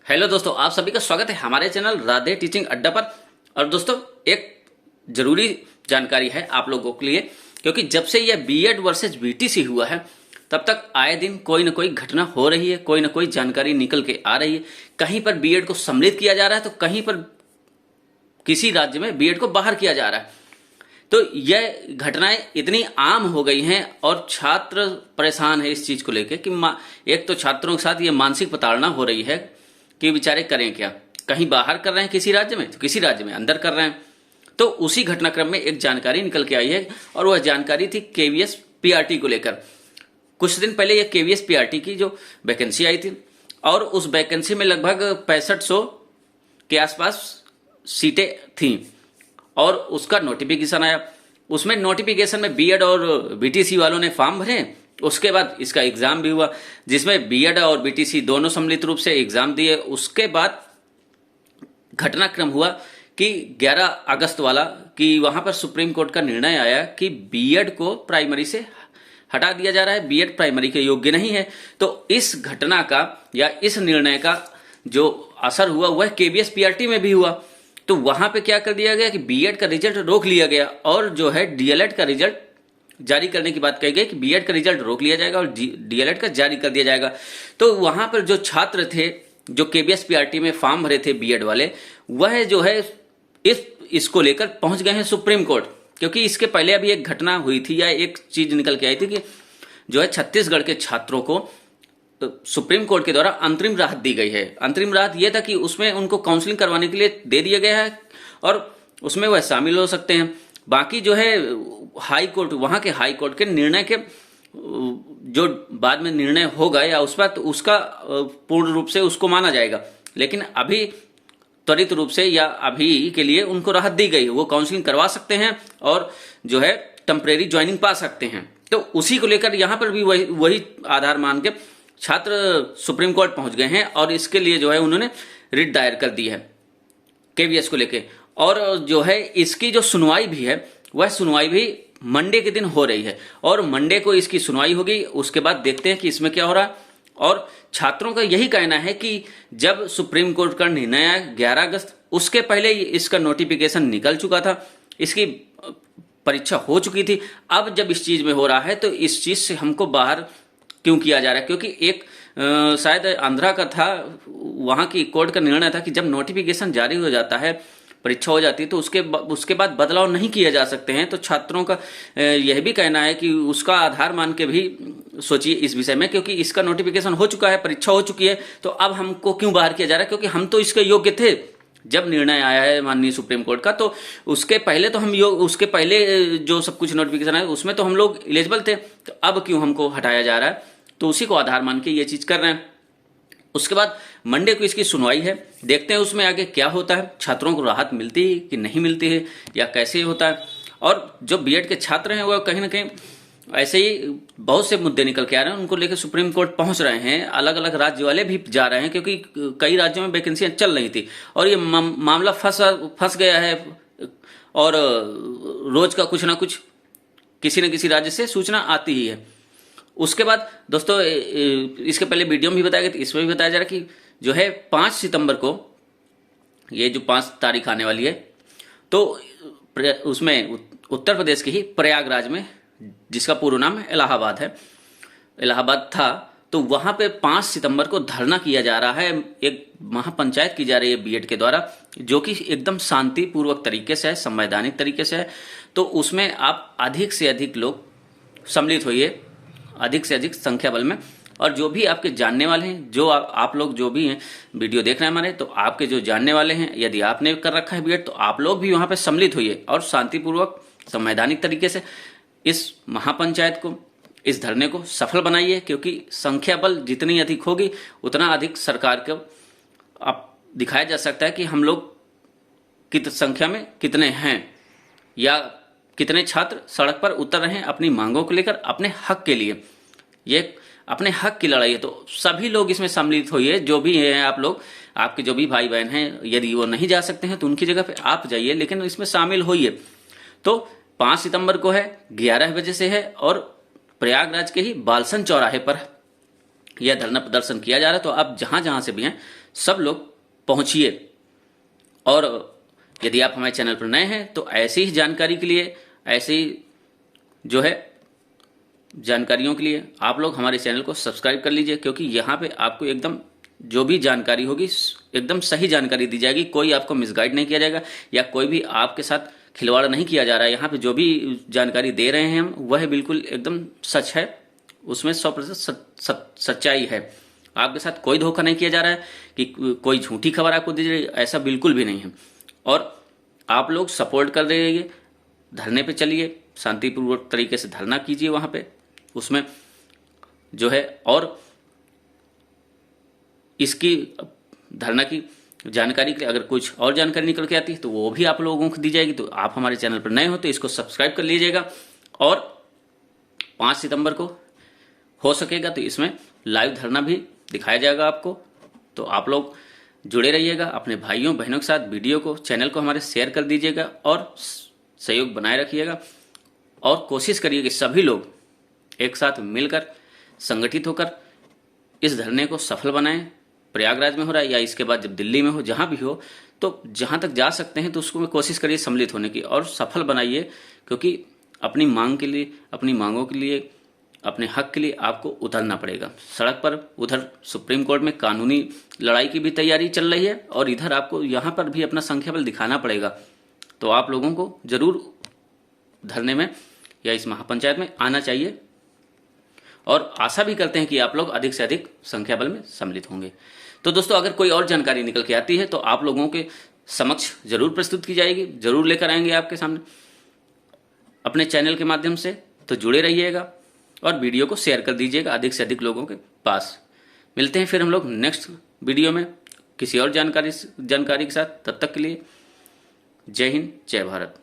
Hello दोस्तों, आप सभी का स्वागत है हमारे चैनल राधे टीचिंग अड्डा पर। और दोस्तों, एक जरूरी जानकारी है आप लोगों के लिए, क्योंकि जब से यह बीएड वर्सेस बीटीसी हुआ है तब तक आए दिन कोई ना कोई घटना हो रही है, कोई ना कोई जानकारी निकल के आ रही है। कहीं पर बीएड को सम्मिलित किया जा रहा है तो कहीं पर किसी राज्य में बीएड को बाहर किया जा रहा है। तो यह घटनाएं इतनी आम हो गई हैं और छात्र परेशान है इस चीज को लेकर कि एक तो छात्रों के साथ ये मानसिक प्रताड़ना हो रही है कि बेचारे करें क्या। कहीं बाहर कर रहे हैं किसी राज्य में तो किसी राज्य में अंदर कर रहे हैं। तो उसी घटनाक्रम में एक जानकारी निकल के आई है और वह जानकारी थी केवीएस पीआरटी को लेकर। कुछ दिन पहले यह केवीएस पीआरटी की जो वैकेंसी आई थी और उस वैकेंसी में लगभग 6500 के आसपास सीटें थीं और उसका नोटिफिकेशन आया। उसमें नोटिफिकेशन में बीएड और बीटीसी वालों ने फॉर्म भरे। उसके बाद इसका एग्जाम भी हुआ जिसमें बीएड और बीटीसी दोनों सम्मिलित रूप से एग्जाम दिए। उसके बाद घटनाक्रम हुआ कि 11 अगस्त वाला कि वहां पर सुप्रीम कोर्ट का निर्णय आया कि बीएड को प्राइमरी से हटा दिया जा रहा है, बीएड प्राइमरी के योग्य नहीं है। तो इस घटना का या इस निर्णय का जो असर हुआ वह केवीएस पीआरटी में भी हुआ। तो वहां पे क्या कर दिया गया कि बीएड का रिजल्ट रोक लिया गया और जो है डीएलएड का रिजल्ट जारी करने की बात कही गई कि बीएड का रिजल्ट रोक लिया जाएगा और डीएलएड का जारी कर दिया जाएगा। तो वहां पर जो छात्र थे जो केवीएस पीआरटी में फॉर्म भरे थे बीएड वाले, वह जो है इसको लेकर पहुंच गए हैं सुप्रीम कोर्ट। क्योंकि इसके पहले अभी एक घटना हुई थी या एक चीज निकल के आई थी कि जो है छत्तीसगढ़ के छात्रों को सुप्रीम कोर्ट के द्वारा अंतरिम राहत दी गई है। अंतरिम राहत यह था कि उसमें उनको काउंसलिंग करवाने के लिए दे दिया गया है और उसमें वह शामिल हो सकते हैं। बाकी जो है हाई कोर्ट, वहां के हाई कोर्ट के निर्णय के जो बाद में निर्णय होगा या उस पर तो उसका पूर्ण रूप से उसको माना जाएगा। लेकिन अभी त्वरित रूप से या अभी के लिए उनको राहत दी गई है, वो काउंसलिंग करवा सकते हैं और जो है टेम्परेरी ज्वाइनिंग पा सकते हैं। तो उसी को लेकर यहां पर भी वही आधार मान के छात्र सुप्रीम कोर्ट पहुंच गए हैं और इसके लिए जो है उन्होंने रिट दायर कर दी है केवीएस को लेके। और जो है इसकी जो सुनवाई भी है वह सुनवाई भी मंडे के दिन हो रही है और मंडे को इसकी सुनवाई होगी। उसके बाद देखते हैं कि इसमें क्या हो रहा है। और छात्रों का यही कहना है कि जब सुप्रीम कोर्ट का निर्णय आया 11 अगस्त, उसके पहले इसका नोटिफिकेशन निकल चुका था, इसकी परीक्षा हो चुकी थी। अब जब इस चीज में हो रहा है तो इस चीज से हमको बाहर क्यों किया जा रहा है? क्योंकि एक शायद आंध्रा का था, वहां की कोर्ट का निर्णय था कि जब नोटिफिकेशन जारी हो जाता है, परीक्षा हो जाती है तो उसके बाद बदलाव नहीं किए जा सकते हैं। तो छात्रों का यह भी कहना है कि उसका आधार मान के भी सोचिए इस विषय में, क्योंकि इसका नोटिफिकेशन हो चुका है, परीक्षा हो चुकी है, तो अब हमको क्यों बाहर किया जा रहा है? क्योंकि हम तो इसके योग्य थे जब निर्णय आया है माननीय सुप्रीम कोर्ट का। तो उसके पहले तो उसके पहले जो सब कुछ नोटिफिकेशन आया उसमें तो हम लोग एलिजिबल थे, तो अब क्यों हमको हटाया जा रहा है? तो उसी को आधार मान के ये चीज कर रहे हैं। उसके बाद मंडे को इसकी सुनवाई है, देखते हैं उसमें आगे क्या होता है, छात्रों को राहत मिलती है कि नहीं मिलती है या कैसे होता है। और जो बीएड के छात्र हैं वह कहीं ना कहीं ऐसे ही बहुत से मुद्दे निकल के आ रहे हैं, उनको लेकर सुप्रीम कोर्ट पहुंच रहे हैं। अलग अलग राज्य वाले भी जा रहे हैं क्योंकि कई राज्यों में वैकेंसियां चल रही थी और ये मामला फंस गया है और रोज का कुछ ना कुछ किसी न किसी राज्य से सूचना आती ही है। उसके बाद दोस्तों, इसके पहले वीडियो में भी बताया गया, इसमें भी बताया जा रहा है कि जो है 5 सितंबर को, ये जो 5 तारीख आने वाली है, तो उसमें उत्तर प्रदेश के ही प्रयागराज में, जिसका पूर्ण नाम इलाहाबाद है, इलाहाबाद था, तो वहां पे 5 सितंबर को धरना किया जा रहा है। एक महापंचायत की जा रही है बीएड के द्वारा, जो कि एकदम शांतिपूर्वक तरीके से है, संवैधानिक तरीके से है। तो उसमें आप अधिक से अधिक लोग सम्मिलित होइए, अधिक से अधिक संख्या बल में। और जो भी आपके जानने वाले हैं, जो आप लोग जो भी हैं वीडियो देख रहे हैं हमारे, तो आपके जो जानने वाले हैं, यदि आपने कर रखा है बीएड, तो आप लोग भी वहां पे सम्मिलित होइए और शांतिपूर्वक संवैधानिक तरीके से इस महापंचायत को, इस धरने को सफल बनाइए। क्योंकि संख्या बल जितनी अधिक होगी उतना अधिक सरकार को आप दिखाया जा सकता है कि हम लोग कित संख्या में कितने हैं या कितने छात्र सड़क पर उतर रहे हैं अपनी मांगों को लेकर, अपने हक के लिए। ये अपने हक की लड़ाई है, तो सभी लोग इसमें सम्मिलित होइए। जो भी हैं आप लोग, आपके जो भी भाई बहन हैं, यदि वो नहीं जा सकते हैं तो उनकी जगह पे आप जाइए, लेकिन इसमें शामिल होइए। तो 5 सितंबर को है, 11 बजे से है और प्रयागराज के ही बालसन चौराहे पर यह धरना प्रदर्शन किया जा रहा है। तो आप जहां जहां से भी हैं सब लोग पहुंचिए। और यदि आप हमारे चैनल पर नए हैं तो ऐसी ही जानकारी के लिए, ऐसी जो है जानकारियों के लिए आप लोग हमारे चैनल को सब्सक्राइब कर लीजिए, क्योंकि यहाँ पे आपको एकदम जो भी जानकारी होगी एकदम सही जानकारी दी जाएगी। कोई आपको मिसगाइड नहीं किया जाएगा या कोई भी आपके साथ खिलवाड़ नहीं किया जा रहा है। यहाँ पे जो भी जानकारी दे रहे हैं हम, वह बिल्कुल एकदम सच है, उसमें 100% सच्चाई है। आपके साथ कोई धोखा नहीं किया जा रहा है कि कोई झूठी खबर आपको दी जा रही है, ऐसा बिल्कुल भी नहीं है। और आप लोग सपोर्ट कर रहिए, धरने पे चलिए, शांतिपूर्वक तरीके से धरना कीजिए वहां पे, उसमें जो है। और इसकी धरना की जानकारी के लिए अगर कुछ और जानकारी निकल के आती है तो वो भी आप लोगों को दी जाएगी। तो आप हमारे चैनल पर नए हो तो इसको सब्सक्राइब कर लीजिएगा। और 5 सितंबर को हो सकेगा तो इसमें लाइव धरना भी दिखाया जाएगा आपको। तो आप लोग जुड़े रहिएगा, अपने भाइयों बहनों के साथ वीडियो को, चैनल को हमारे शेयर कर दीजिएगा और सहयोग बनाए रखिएगा। और कोशिश करिए कि सभी लोग एक साथ मिलकर संगठित होकर इस धरने को सफल बनाएं। प्रयागराज में हो रहा है या इसके बाद जब दिल्ली में हो, जहां भी हो, तो जहां तक जा सकते हैं तो उसको में कोशिश करिए सम्मिलित होने की और सफल बनाइए। क्योंकि अपनी मांग के लिए, अपनी मांगों के लिए, अपने हक के लिए आपको उतरना पड़ेगा सड़क पर। उधर सुप्रीम कोर्ट में कानूनी लड़ाई की भी तैयारी चल रही है और इधर आपको यहाँ पर भी अपना संख्या बल दिखाना पड़ेगा। तो आप लोगों को जरूर धरने में या इस महापंचायत में आना चाहिए और आशा भी करते हैं कि आप लोग अधिक से अधिक संख्या बल में सम्मिलित होंगे। तो दोस्तों, अगर कोई और जानकारी निकल के आती है तो आप लोगों के समक्ष जरूर प्रस्तुत की जाएगी, जरूर लेकर आएंगे आपके सामने अपने चैनल के माध्यम से। तो जुड़े रहिएगा और वीडियो को शेयर कर दीजिएगा अधिक से अधिक लोगों के पास। मिलते हैं फिर हम लोग नेक्स्ट वीडियो में किसी और जानकारी के साथ। तब तक के लिए जय हिंद, जय भारत।